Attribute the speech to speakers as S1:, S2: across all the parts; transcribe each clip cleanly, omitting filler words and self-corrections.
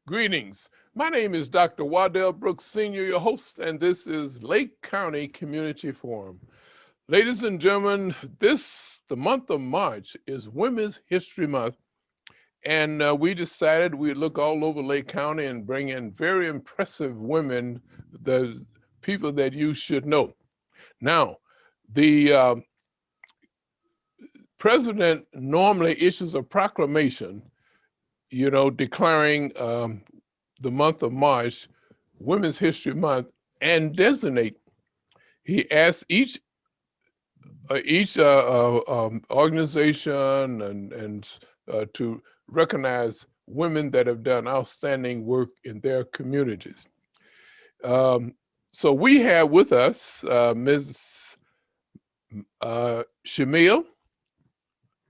S1: Greetings. My name is Dr. Wadell Brooks Sr., your host, and this is Lake County Community Forum. Ladies and gentlemen, the month of March, is Women's History Month, and we decided we'd look all over Lake County and bring in very impressive women, the people that you should know. Now, the president normally issues a proclamation, declaring the month of March, Women's History Month, and designate. He asks each organization and to recognize women that have done outstanding work in their communities. So we have with us Ms. Shamia,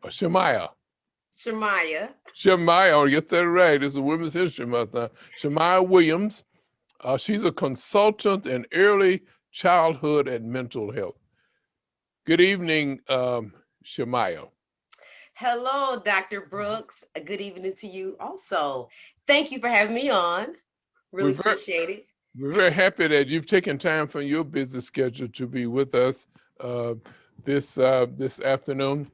S1: or Shamia.
S2: Shamia.
S1: Shamia, I'll get that right. It's a Women's History Month now. Shamia Williams. She's a consultant in early childhood and mental health. Good evening, Shamia.
S2: Hello, Dr. Brooks. Good evening to you also. Thank you for having me on. Really appreciate it.
S1: We're very happy that you've taken time from your busy schedule to be with us this afternoon.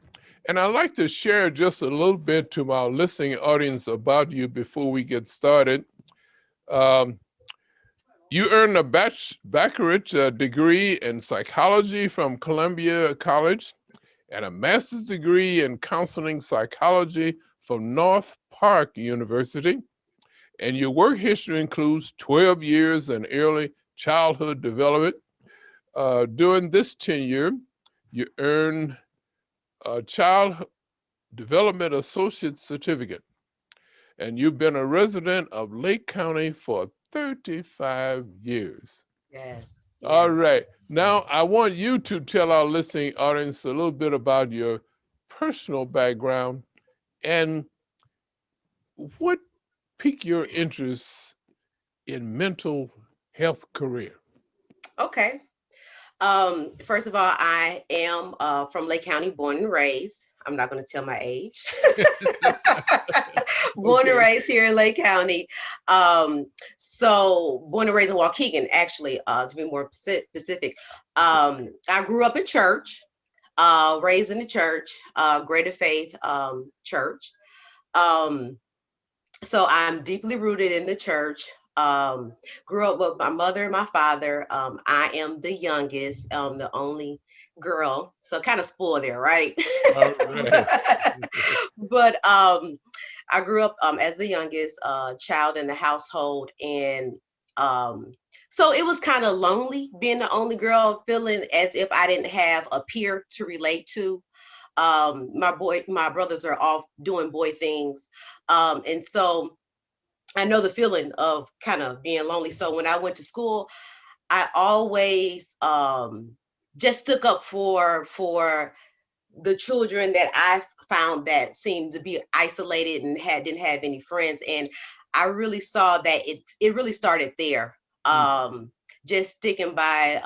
S1: And I'd like to share just a little bit to our listening audience about you before we get started. You earned a baccalaureate degree in psychology from Columbia College and a master's degree in counseling psychology from Northpark University. And your work history includes 12 years in early childhood development. During this tenure, you earned a Child Development Associate Certificate. And you've been a resident of Lake County for 35 years.
S2: Yes.
S1: All right. Now, I want you to tell our listening audience a little bit about your personal background and what piqued your interest in mental health career.
S2: Okay. First of all, I am from Lake County, born and raised. I'm not going to tell my age. Born and raised here in Lake County. So born and raised in Waukegan, actually, to be more specific. I grew up in church, raised in the church, Greater Faith Church. So I'm deeply rooted in the church. Grew up with my mother and my father. I am the youngest, the only girl, so kind of spoiled there, right?
S1: Right.
S2: But I grew up as the youngest child in the household, and so it was kind of lonely being the only girl, feeling as if I didn't have a peer to relate to. My brothers are off doing boy things, and so I know the feeling of kind of being lonely. So when I went to school, I always just stuck up for the children that I found that seemed to be isolated and didn't have any friends. And I really saw that it really started there. Just sticking by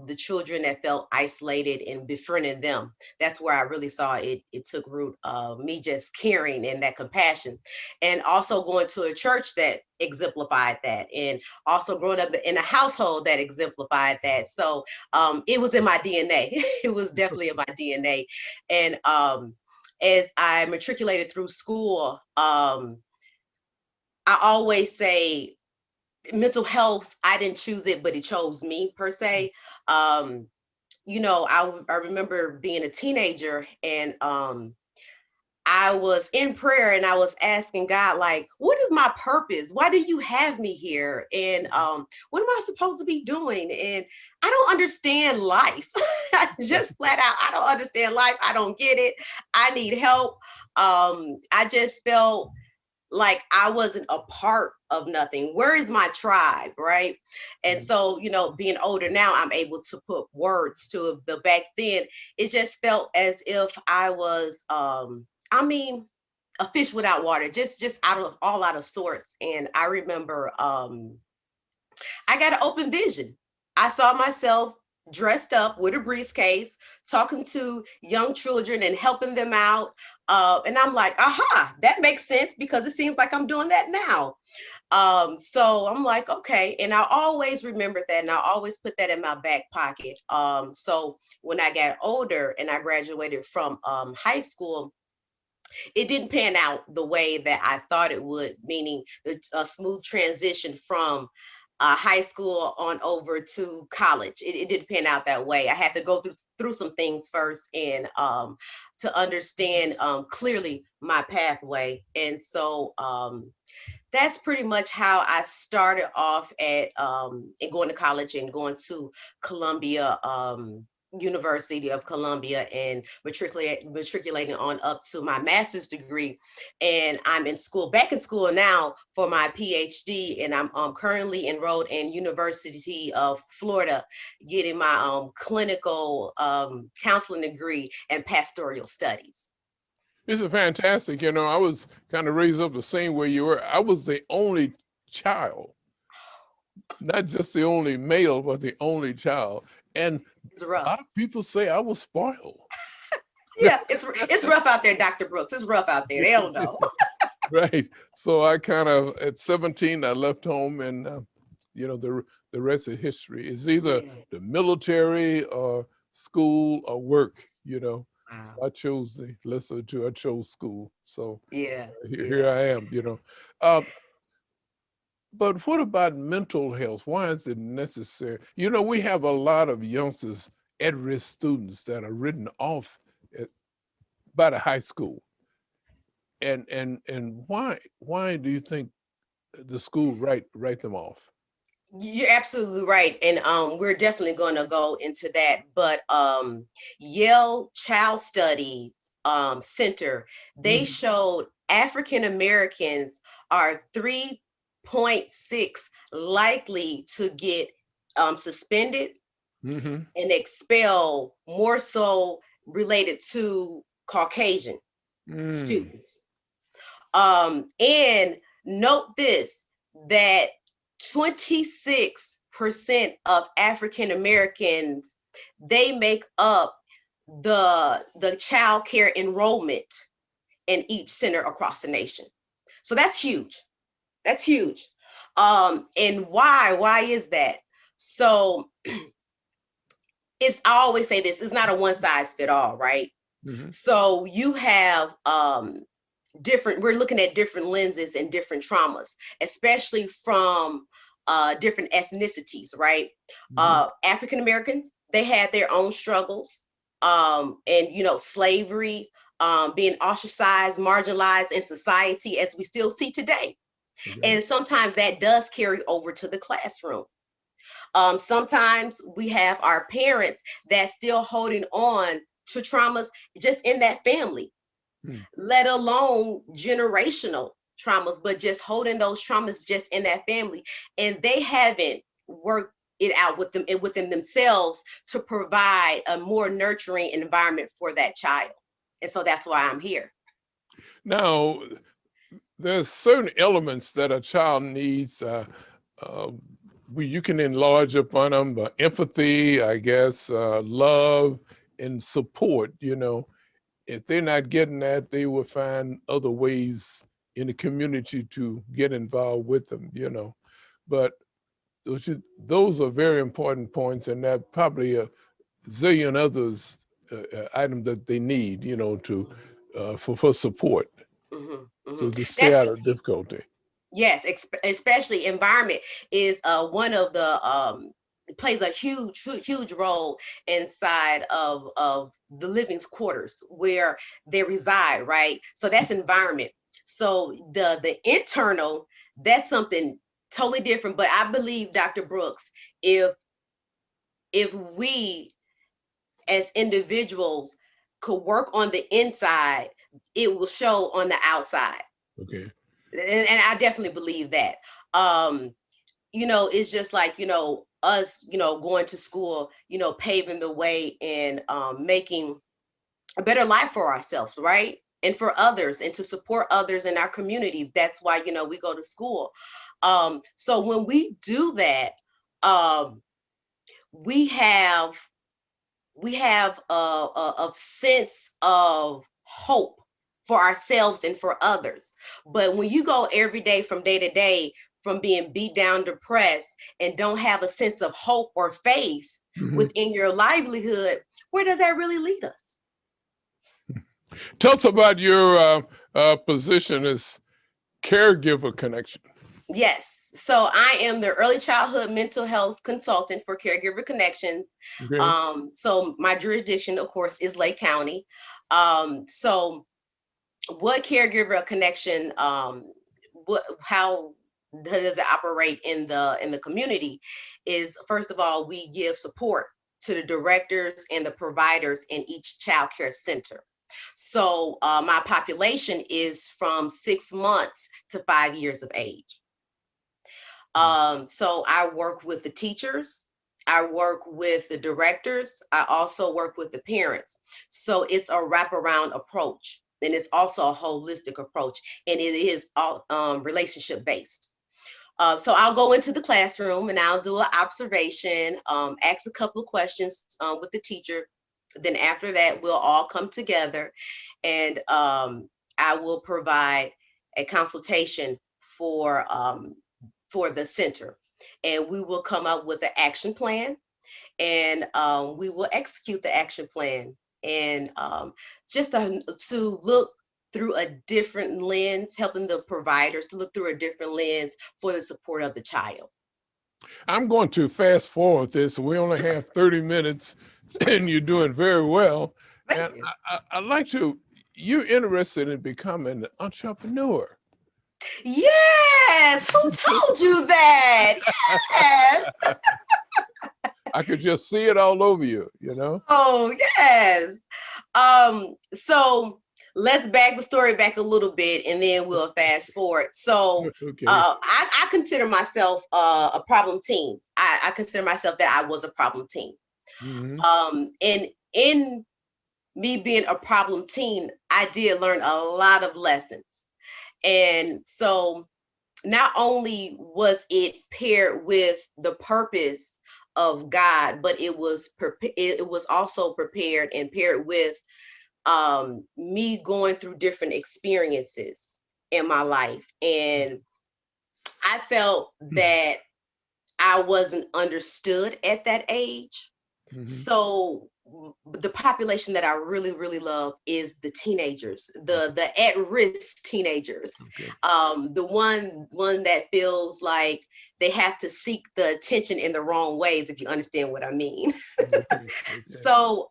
S2: the children that felt isolated and befriending them. That's where I really saw it took root of me just caring and that compassion. And also going to a church that exemplified that, and also growing up in a household that exemplified that. So it was in my DNA. It was definitely in my DNA. And as I matriculated through school, I always say mental health, I didn't choose it, but it chose me, per se. I remember being a teenager, and I was in prayer and I was asking God, like, what is my purpose? Why do you have me here? And what am I supposed to be doing? And I don't understand life. Just flat out, I don't understand life. I don't get it. I need help. I just felt like I wasn't a part of nothing. Where is my tribe, right? And so, being older now, I'm able to put words to it. But back then, it just felt as if I was, a fish without water, just out of sorts. And I remember I got an open vision. I saw myself dressed up with a briefcase, talking to young children and helping them out. And I'm like, aha, that makes sense because it seems like I'm doing that now. So I'm like, okay. And I always remembered that and I always put that in my back pocket. So when I got older and I graduated from high school, it didn't pan out the way that I thought it would, meaning a smooth transition from high school on over to college. It didn't pan out that way. I had to go through some things first and to understand clearly my pathway. And so that's pretty much how I started off at and going to college and going to Columbia. University of Columbia and matriculating on up to my master's degree. And I'm back in school now for my PhD. And I'm currently enrolled in University of Florida, getting my clinical counseling degree and pastoral studies.
S1: This is fantastic. I was kind of raised up the same way you were. I was the only child, not just the only male, but the only child. And
S2: It's
S1: a
S2: rough.
S1: lot of people say I was spoiled.
S2: Yeah, it's rough out there, Dr. Brooks. It's rough out there. They don't know.
S1: Right. So I kind of, at 17, I left home, and the rest is history. It's either
S2: Yeah.
S1: the military or school or work.
S2: Wow.
S1: So I chose the lesser of the two. I chose school. So
S2: Yeah.
S1: here
S2: Yeah.
S1: I am. Uh, but what about mental health? Why is it necessary? We have a lot of youngsters, at-risk students that are written off at, by the high school. And why do you think the school write them off?
S2: You're absolutely right. And we're definitely going to go into that. But Yale Child Studies Center, they
S1: Hmm.
S2: showed African Americans are 3.6 likely to get suspended
S1: Hmm.
S2: and expelled, more so related to Caucasian
S1: Mm.
S2: students. And note this, that 26% of African Americans, they make up the child care enrollment in each center across the nation. So that's huge. That's huge. And why is that? So I always say this, it's not a one size fit all, right?
S1: Hmm.
S2: So you have we're looking at different lenses and different traumas, especially from different ethnicities, right?
S1: Hmm.
S2: African Americans, they had their own struggles, and slavery, being ostracized, marginalized in society, as we still see today.
S1: Okay.
S2: And sometimes that does carry over to the classroom. Sometimes we have our parents that still holding on to traumas just in that family,
S1: Mm.
S2: let alone generational traumas, but just holding those traumas just in that family. And they haven't worked it out within themselves to provide a more nurturing environment for that child. And so that's why I'm here.
S1: Now, there's certain elements that a child needs. Uh, you can enlarge upon them, empathy, I guess, love, and support. If they're not getting that, they will find other ways in the community to get involved with them. But those are very important points, and there are probably a zillion others items that they need, to for support,
S2: Hmm. Hmm.
S1: to stay
S2: That's
S1: out of difficulty.
S2: Yes, especially environment is one of the plays a huge role inside of the living quarters where they reside, right? So that's environment. So the internal, that's something totally different. But I believe, Dr. Brooks, if we as individuals could work on the inside, it will show on the outside.
S1: Okay.
S2: And I definitely believe that. Um, it's just like, us, going to school, paving the way and making a better life for ourselves, right? And for others and to support others in our community. That's why, we go to school. So when we do that, um, we have a sense of hope for ourselves and for others. But when you go every day from day to day, from being beat down, depressed, and don't have a sense of hope or faith
S1: Mhm.
S2: within your livelihood, where does that really lead us?
S1: Tell us about your position as Caregiver Connection.
S2: Yes. So I am the early childhood mental health consultant for Caregiver Connections.
S1: Okay.
S2: So my jurisdiction, of course, is Lake County. So what Caregiver Connection, how does it operate in the community? Is first of all, we give support to the directors and the providers in each child care center. So my population is from 6 months to 5 years of age. So I work with the teachers, I work with the directors, I also work with the parents. So it's a wraparound approach, and it's also a holistic approach, and it is all relationship based. So I'll go into the classroom and I'll do an observation, ask a couple of questions with the teacher. Then after that, we'll all come together, and I will provide a consultation for the center, and we will come up with an action plan, and we will execute the action plan, and just to look through a different lens, helping the providers to look through a different lens for the support of the child.
S1: I'm going to fast forward this. We only have 30 minutes, and you're doing very well.
S2: Thank
S1: And
S2: you.
S1: I'd like to, you're interested in becoming an entrepreneur.
S2: Yes, who told you that? Yes.
S1: I could just see it all over you, you know?
S2: Oh, yes. So let's back the story back a little bit, and then we'll fast forward. So
S1: Okay.
S2: I consider myself a problem teen. I consider myself that I was a problem teen.
S1: Hmm.
S2: And in me being a problem teen, I did learn a lot of lessons. And so not only was it paired with the purpose of God, but it was also prepared and paired with me going through different experiences in my life. And I felt that I wasn't understood at that age.
S1: Hmm.
S2: So the population that I really, really love is the teenagers, the at-risk teenagers,
S1: Okay.
S2: the one that feels like they have to seek the attention in the wrong ways, if you understand what I mean.
S1: Okay. Okay.
S2: So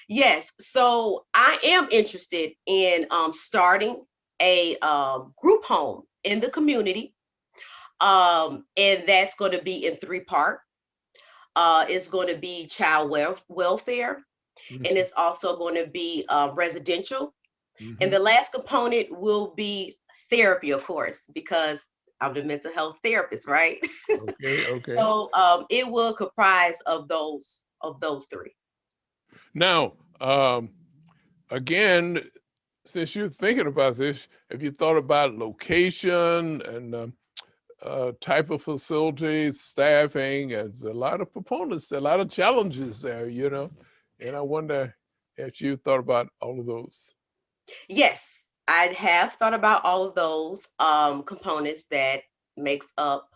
S2: yes, so I am interested in starting a group home in the community, and that's going to be in three parts. It's going to be child welfare, and it's also going to be residential. And
S1: Hmm.
S2: the last component will be therapy, of course, because I'm the mental health therapist, right?
S1: Okay. Okay.
S2: So it will comprise of those three.
S1: Now, again, since you're thinking about this, have you thought about location and type of facilities, staffing? There's a lot of proponents, a lot of challenges there, you know. And I wonder if you thought about all of those.
S2: Yes, I have thought about all of those components that makes up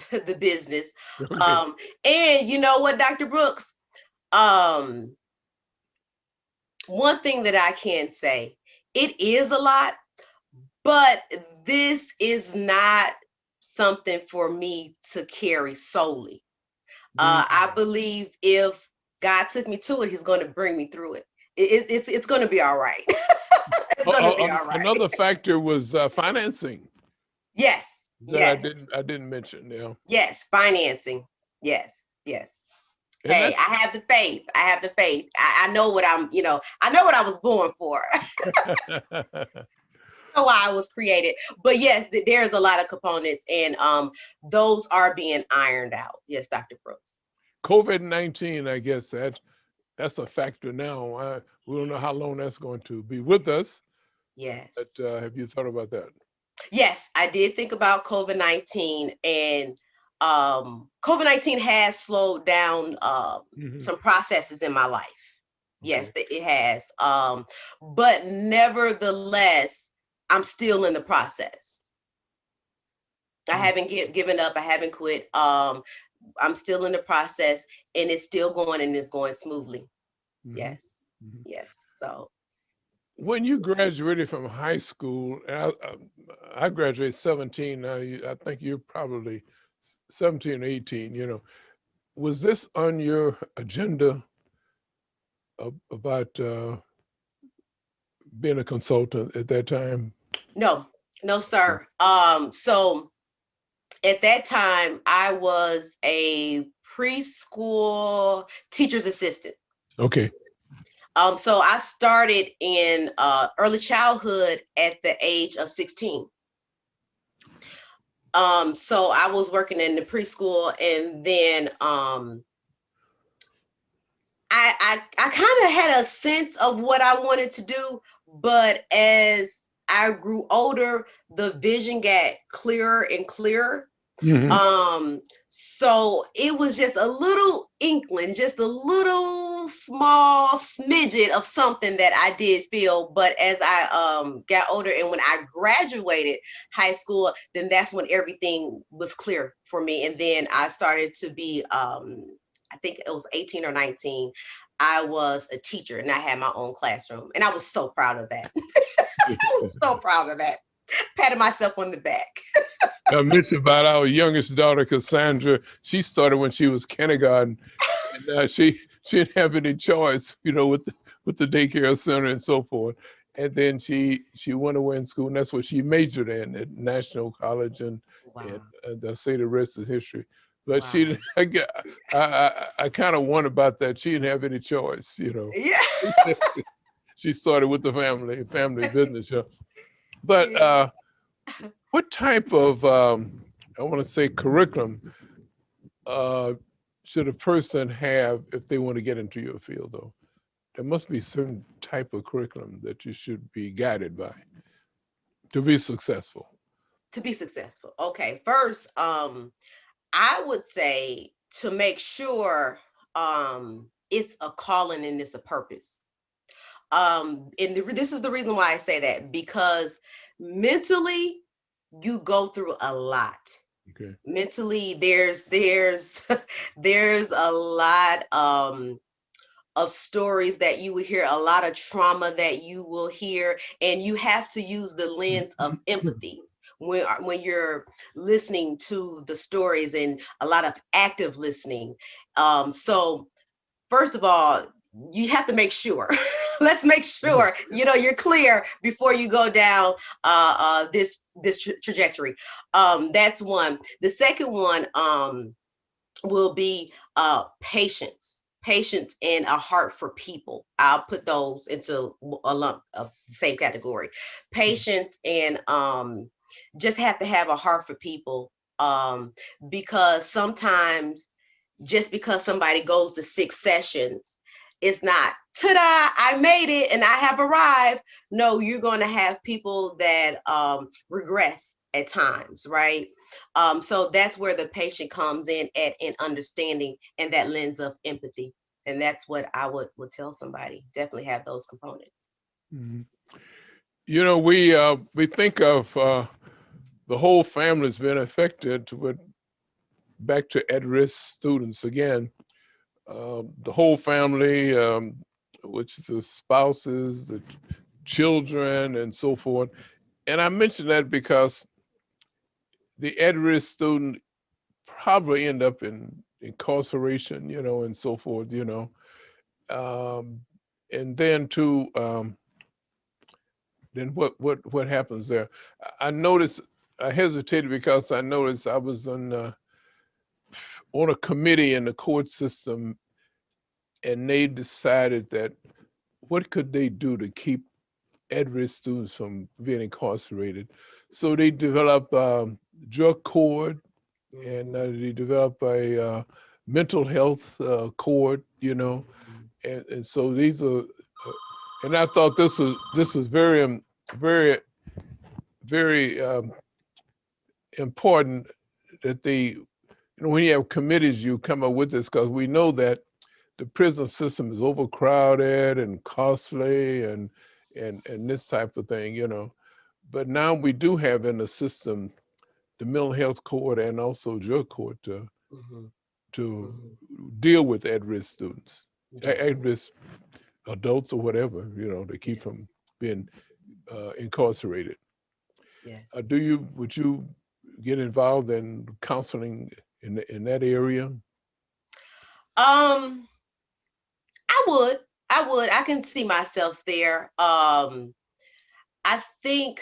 S2: the business.
S1: Okay.
S2: Um, and you know what, Dr. Brooks? Um, One thing that I can say, it is a lot, but this is not something for me to carry solely. I
S1: Mm.
S2: believe if God took me to it, He's going to bring me through it. It's going to be all right. It's going to be all right.
S1: Another factor was financing
S2: Yes,
S1: that
S2: yes,
S1: I didn't mention. You know,
S2: yes. Financing. Yes, yes.
S1: and
S2: Hey, I have the faith. I have the faith. I know what I know what I was born for.
S1: that's
S2: Know why I was created. But yes, there's a lot of components, and those are being ironed out. Yes, Dr. Brooks.
S1: COVID-19. I guess that's a factor now. We don't know how long that's going to be with us. But
S2: Yes.
S1: have you thought about that?
S2: Yes, I did think about COVID-19, and COVID-19 has slowed down some processes in my life. Yes, it has. But nevertheless, I'm still in the process. I haven't given up. I haven't quit. I'm still in the process, and it's still going, and it's going smoothly. Yes. Yes. So
S1: when you graduated from high school, and I graduated 17. Now I think you're probably 17 or 18. Was this on your agenda about being a consultant at that time?
S2: no, sir. So at that time, I was a preschool teacher's assistant.
S1: Okay.
S2: So I started in early childhood at the age of 16. So I was working in the preschool, and then I kind of had a sense of what I wanted to do, but as I grew older, the vision got clearer and clearer. So it was just a little inkling, just a little small smidget of something that I did feel. But as I got older, and when I graduated high school, then that's when everything was clear for me. And then I started to be I think it was 18 or 19. I was a teacher, and I had my own classroom, and I was so proud of that. I was so proud of that. Patted myself on the back.
S1: I mentioned about our youngest daughter, Cassandra. She started when she was kindergarten, and she didn't have any choice, with the daycare center and so forth. And then she went away in school, and that's what she majored in at National College, and they'll say the rest is history. But she, I kind of wonder about that. She didn't have any choice,
S2: Yeah.
S1: She started with the family business. But what type of, I want to say, curriculum should a person have if they want to get into your field, though? There must be certain type of curriculum that you should be guided by to be successful.
S2: To be successful. Okay. First, I would say to make sure it's a calling and it's a purpose. And this is the reason why I say that, because mentally you go through a lot.
S1: Okay.
S2: Mentally, there's there's a lot of stories that you will hear, a lot of trauma that you will hear, and you have to use the lens of empathy when you're listening to the stories, and a lot of active listening. So first of all, you have to make sure. Let's make sure you're clear before you go down this trajectory. That's one. The second one will be patience and a heart for people. I'll put those into a lump of the same category. Patience and just have to have a heart for people, because sometimes just because somebody goes to 6 sessions, it's not, ta-da, I made it and I have arrived. No, you're going to have people that regress at times, right? So that's where the patient comes in in understanding and that lens of empathy. And that's what I would tell somebody. Definitely have those components.
S1: Mm-hmm. We think of the whole family's been affected, but back to at-risk students again. The whole family, which is the spouses, the children, and so forth. And I mention that because the at-risk student probably end up in incarceration, and so forth, and then too, then what happens there? I hesitated because I noticed I was on a committee in the court system, and they decided that what could they do to keep at-risk students from being incarcerated. So they developed drug court, and they developed a mental health court, and so these are, and I thought this was very, very, very important that they when you have committees, you come up with this because we know that the prison system is overcrowded and costly and this type of thing, you know. But now we do have in the system the mental health court and also drug court
S2: Hmm.
S1: to
S2: Hmm.
S1: deal with at-risk students,
S2: Yes.
S1: at-risk adults or whatever, you know, to keep from
S2: Yes.
S1: being incarcerated.
S2: Yes.
S1: Would you get involved in counseling in that area?
S2: Um, I would. I would. I can see myself there. I think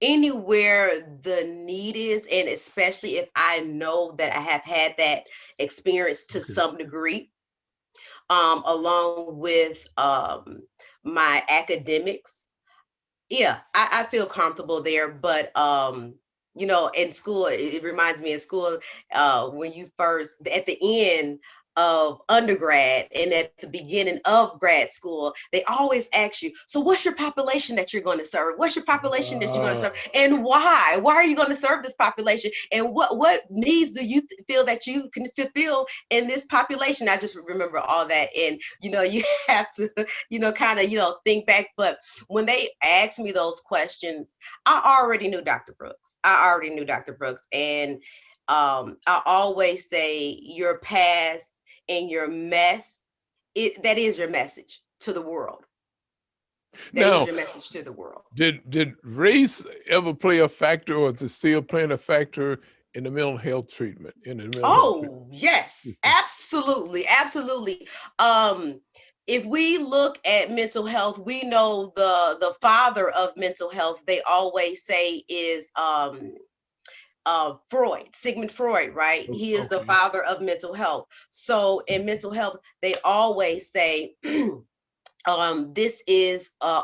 S2: anywhere the need is, and especially if I know that I have had that experience to
S1: Okay.
S2: some degree, along with my academics, yeah, I feel comfortable there. But in school, it reminds me in school, when you first at the end of undergrad and at the beginning of grad school, they always ask you, so what's your population that you're going to serve? What's your population that you're going to serve?
S1: Ah,
S2: And why are you going to serve this population? And what needs do you feel that you can fulfill in this population? I just remember all that. And you have to kind of think back. But when they asked me those questions, I already knew Dr. Brooks. And I always say your past and your mess, that is your message to the world. That is
S1: now,
S2: your message to the world.
S1: did race ever play a factor, or is it still playing a factor in the mental health treatment? In the mental health treatment?
S2: Oh, yes, absolutely, absolutely. Um, if we look at mental health, we know the father of mental health, they always say, is Freud, Sigmund Freud, right? He is the
S1: Okay.
S2: father of mental health. So in mental health, they always say, this is a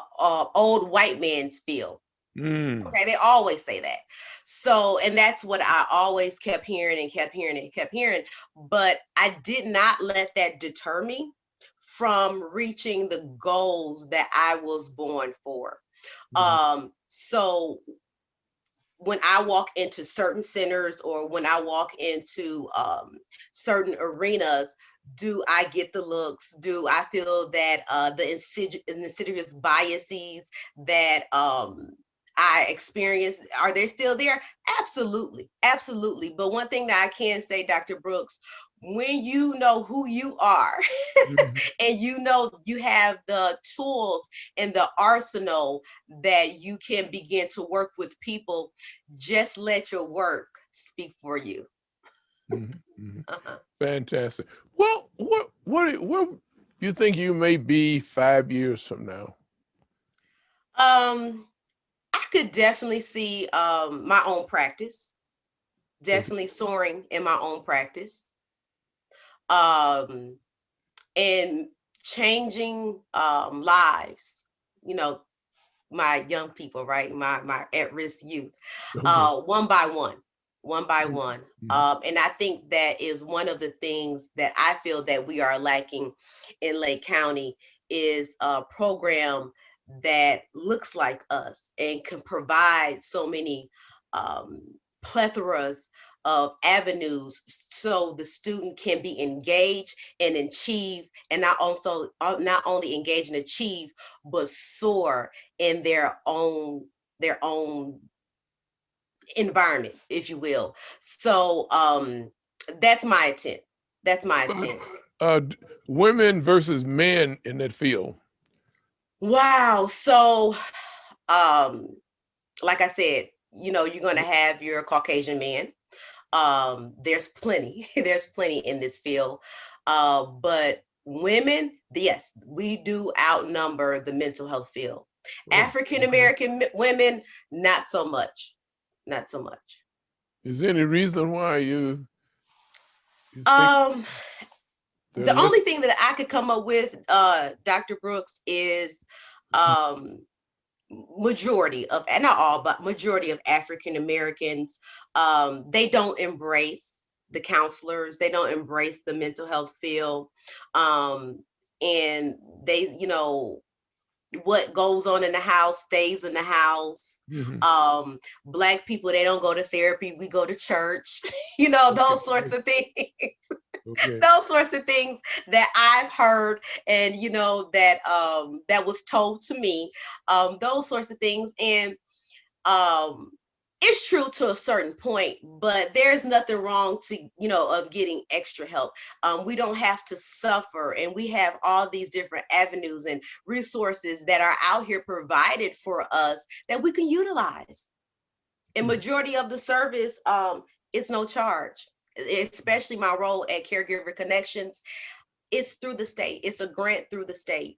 S2: old white man's field.
S1: Mm.
S2: Okay, they always say that. So, and that's what I always kept hearing and kept hearing and kept hearing. But I did not let that deter me from reaching the goals that I was born for.
S1: Mhm.
S2: So when I walk into certain centers or when I walk into certain arenas, do I get the looks? Do I feel that the insidious biases that I experienced, are they still there? Absolutely, absolutely. But one thing that I can say, Dr. Brooks, when you know who you are
S1: Mhm.
S2: and you have the tools and the arsenal that you can begin to work with people, just let your work speak for you.
S1: Mhm. Mhm.
S2: Uh-huh.
S1: Fantastic. Well, what you think you may be 5 years from now?
S2: um I could definitely see my own practice,
S1: Okay.
S2: definitely soaring in my own practice, um and changing lives, you know my young people, right? My at-risk youth,
S1: Okay.
S2: one by one, one by
S1: Mhm.
S2: one.
S1: Mhm.
S2: And I think that is one of the things that I feel that we are lacking in Lake County, is a program that looks like us and can provide so many um, plethoras of avenues so the student can be engaged and achieve, and not only engage and achieve, but soar in their own environment, if you will. So that's my intent. That's my
S1: But
S2: intent.
S1: women versus men in that field.
S2: Wow. So um like I said, you're going to have your Caucasian man. There's plenty. There's plenty in this field. But women, yes, we do outnumber the mental health field.
S1: Oh,
S2: African
S1: okay.
S2: American women, not so much. Not so much.
S1: Is there any reason why you think
S2: Um,
S1: they're
S2: the
S1: less?
S2: only thing that I could come up with, Dr. Brooks, is um, majority of, and not all, but majority of African Americans, they don't embrace the counselors. They don't embrace the mental health field. Um, and they, what goes on in the house stays in the house.
S1: Hmm.
S2: Black people, they don't go to therapy, we go to church. You know,
S1: Okay.
S2: those sorts of things.
S1: Okay.
S2: Those sorts of things that I've heard, and that that was told to me. Those sorts of things. And um it's true to a certain point, but there's nothing wrong to of getting extra help. We don't have to suffer, and we have all these different avenues and resources that are out here provided for us that we can utilize. And
S1: Mhm.
S2: majority of the service, it's no charge, especially my role at Caregiver Connections. It's through the state. It's a grant through the state.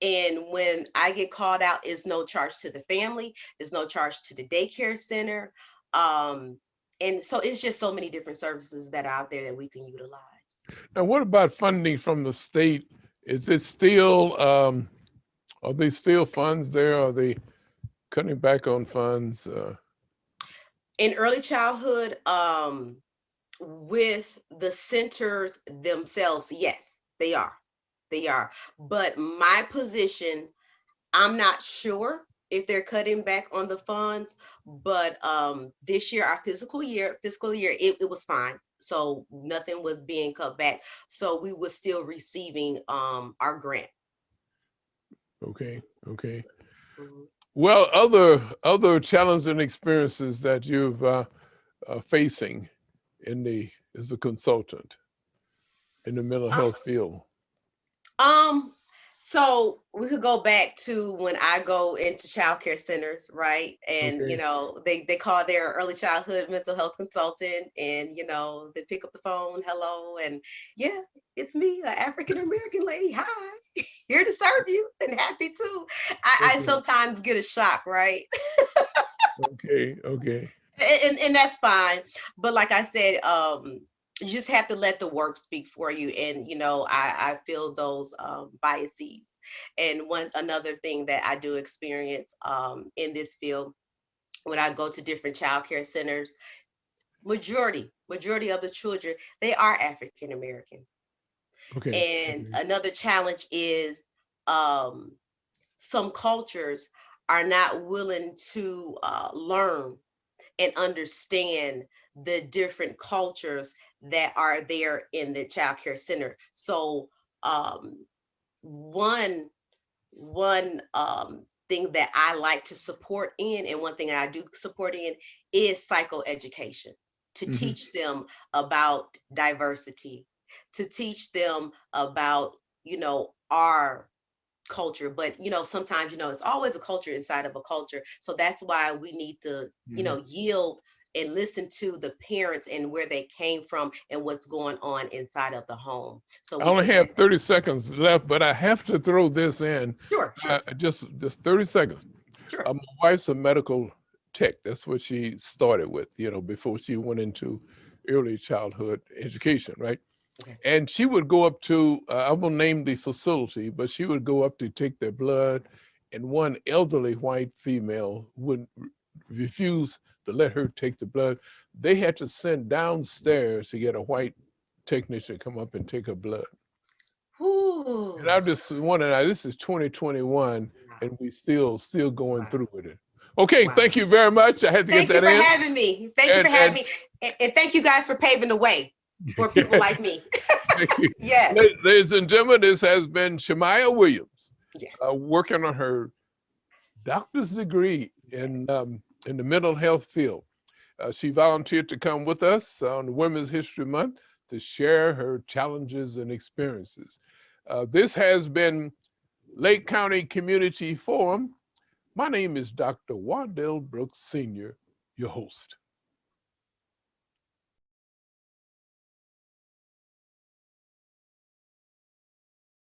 S2: And when I get called out, it's no charge to the family. It's no charge to the daycare center. Um, and so it's just so many different services that are out there that we can utilize.
S1: Now, what about funding from the state? Is it still, are they still funds there? Are they cutting back on funds?
S2: In early childhood, with the centers themselves, yes, they are. They are. But my position, I'm not sure if they're cutting back on the funds, but this year, our fiscal year, it was fine. So nothing was being cut back. So we were still receiving our grant.
S1: Okay. Okay.
S2: So, mhm.
S1: Well, other challenging experiences that you've facing in the as a consultant in the mental
S2: Uh,
S1: health field.
S2: Um, so we could go back to when I go into childcare centers, right? And
S1: Okay.
S2: they call their early childhood mental health consultant, and they pick up the phone, hello, and yeah, it's me, an African American lady. Hi, here to serve you, and happy to. I
S1: Okay.
S2: sometimes get a shock, right?
S1: Okay. Okay.
S2: And that's fine. But like I said, you just have to let the work speak for you. And I feel those biases. And one another thing that I do experience in this field, when I go to different childcare centers, majority of the children, they are African American.
S1: Okay.
S2: And
S1: Okay.
S2: another challenge is um some cultures are not willing to learn and understand the different cultures that are there in the child care center. So um, one thing that I like to support in, and one thing that I do support in, is psychoeducation, to
S1: Hmm.
S2: teach them about diversity, to teach them about our culture. But sometimes it's always a culture inside of a culture. So that's why we need to
S1: Hmm.
S2: yield and listen to the parents and where they came from and what's going on inside of the home, so
S1: I
S2: we
S1: only
S2: can
S1: have 30 seconds left, but I have to throw this in.
S2: sure, sure,
S1: Just 30 seconds.
S2: sure.
S1: My wife's a medical tech. That's what she started with, before she went into early childhood education, right?
S2: Okay.
S1: And she would go up to, I won't name the facility, but she would go up to take their blood, and one elderly white female would refuse to let her take the blood. They had to send downstairs to get a white technician to come up and take her blood. And
S2: Ooh,
S1: I'm just wondering, now this is 2021,
S2: wow,
S1: and we still going
S2: wow,
S1: through with it. Okay,
S2: wow.
S1: thank you very much. I had to get
S2: Thank you
S1: that
S2: for
S1: in.
S2: having me. Thank you for
S1: And
S2: having me. And thank you guys for paving the way for people like me.
S1: thank you.
S2: Yes,
S1: Ladies and gentlemen, this has been Shamia Williams,
S2: yes,
S1: working on her doctor's degree
S2: yes.
S1: in the mental health field. She volunteered to come with us on Women's History Month to share her challenges and experiences. This has been Lake County Community Forum. My name is Dr. Wadell Brooks Sr., your host.